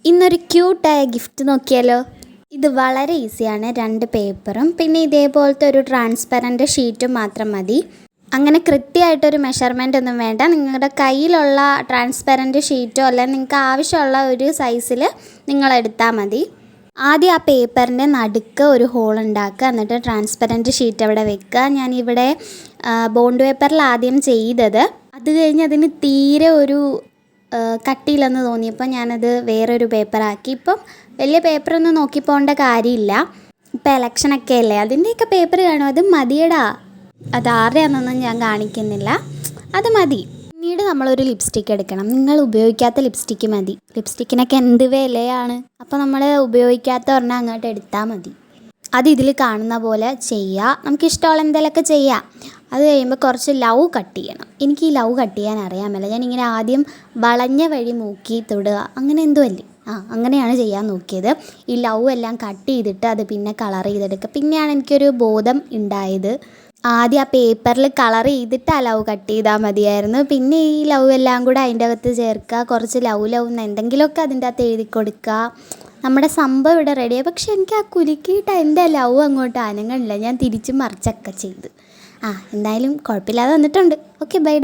ഇന്നൊരു ക്യൂട്ടായ ഗിഫ്റ്റ് നോക്കിയാലോ. ഇത് വളരെ ഈസിയാണ്. 2 പേപ്പറും പിന്നെ ഇതേപോലത്തെ ഒരു ട്രാൻസ്പെറൻറ്റ് ഷീറ്റും മാത്രം മതി. അങ്ങനെ കൃത്യമായിട്ടൊരു മെഷർമെൻ്റ് ഒന്നും വേണ്ട. നിങ്ങളുടെ കയ്യിലുള്ള ട്രാൻസ്പെറൻറ്റ് ഷീറ്റോ അല്ലെങ്കിൽ നിങ്ങൾക്ക് ആവശ്യമുള്ള ഒരു സൈസിൽ നിങ്ങളെടുത്താൽ മതി. ആദ്യം ആ പേപ്പറിൻ്റെ നടുക്ക് ഒരു ഹോൾ ഉണ്ടാക്കുക, എന്നിട്ട് ട്രാൻസ്പെറൻറ്റ് ഷീറ്റ് അവിടെ വെക്കുക. ഞാനിവിടെ ബോണ്ട് പേപ്പറിൽ ആദ്യം ചെയ്തത്. അത് കഴിഞ്ഞ് അതിന് തീരെ ഒരു കട്ടിയില്ലെന്ന് തോന്നിയപ്പോൾ ഞാനത് വേറൊരു പേപ്പറാക്കി. ഇപ്പം വലിയ പേപ്പറൊന്നും നോക്കി പോകേണ്ട കാര്യമില്ല. ഇപ്പം ഇലക്ഷനൊക്കെ അല്ലേ, അതിൻ്റെയൊക്കെ പേപ്പർ കാണും. അത് മതിയടാ. അത് ആരുടെയാണെന്നൊന്നും ഞാൻ കാണിക്കുന്നില്ല, അത് മതി. പിന്നീട് നമ്മളൊരു ലിപ്സ്റ്റിക്ക് എടുക്കണം. നിങ്ങൾ ഉപയോഗിക്കാത്ത ലിപ്സ്റ്റിക്ക് മതി. ലിപ്സ്റ്റിക്കിനൊക്കെ എന്ത് വിലയാണ്. അപ്പോൾ നമ്മൾ ഉപയോഗിക്കാത്ത ഒരെണ്ണം അങ്ങോട്ട് എടുത്താൽ മതി. അത് ഇതിൽ കാണുന്ന പോലെ ചെയ്യുക. നമുക്കിഷ്ടമുള്ള എന്തെങ്കിലുമൊക്കെ ചെയ്യാം. അത് കഴിയുമ്പോൾ കുറച്ച് ലവ് കട്ട് ചെയ്യണം. എനിക്ക് ഈ ലവ് കട്ട് ചെയ്യാൻ അറിയാമല്ല. ഞാനിങ്ങനെ ആദ്യം വളഞ്ഞ വഴി മൂക്കി തൊടുക, അങ്ങനെ എന്തോ അല്ലേ, അങ്ങനെയാണ് ചെയ്യാൻ നോക്കിയത്. ഈ ലവ് എല്ലാം കട്ട് ചെയ്തിട്ട് അത് പിന്നെ കളർ ചെയ്തെടുക്കുക. പിന്നെയാണ് എനിക്കൊരു ബോധം ഉണ്ടായത്. ആദ്യം ആ പേപ്പറിൽ കളർ ചെയ്തിട്ട് ആ ലവ് കട്ട് ചെയ്താൽ മതിയായിരുന്നു. പിന്നെ ഈ ലവ് എല്ലാം കൂടെ അതിൻ്റെ അകത്ത് ചേർക്കുക. കുറച്ച് ലവ് എന്ന് എന്തെങ്കിലുമൊക്കെ അതിൻ്റെ അകത്ത് എഴുതി കൊടുക്കുക. നമ്മുടെ സംഭവം ഇവിടെ റെഡിയായി. പക്ഷെ എനിക്ക് ആ കുലുക്കിയിട്ട് എൻ്റെ ലവ് അങ്ങോട്ട് അനങ്ങണില്ല. ഞാൻ തിരിച്ചും മറിച്ചൊക്കെ ചെയ്ത്. എന്തായാലും കുഴപ്പമില്ലാതെ വന്നിട്ടുണ്ട്. ഓക്കെ, ബൈ ഡാ.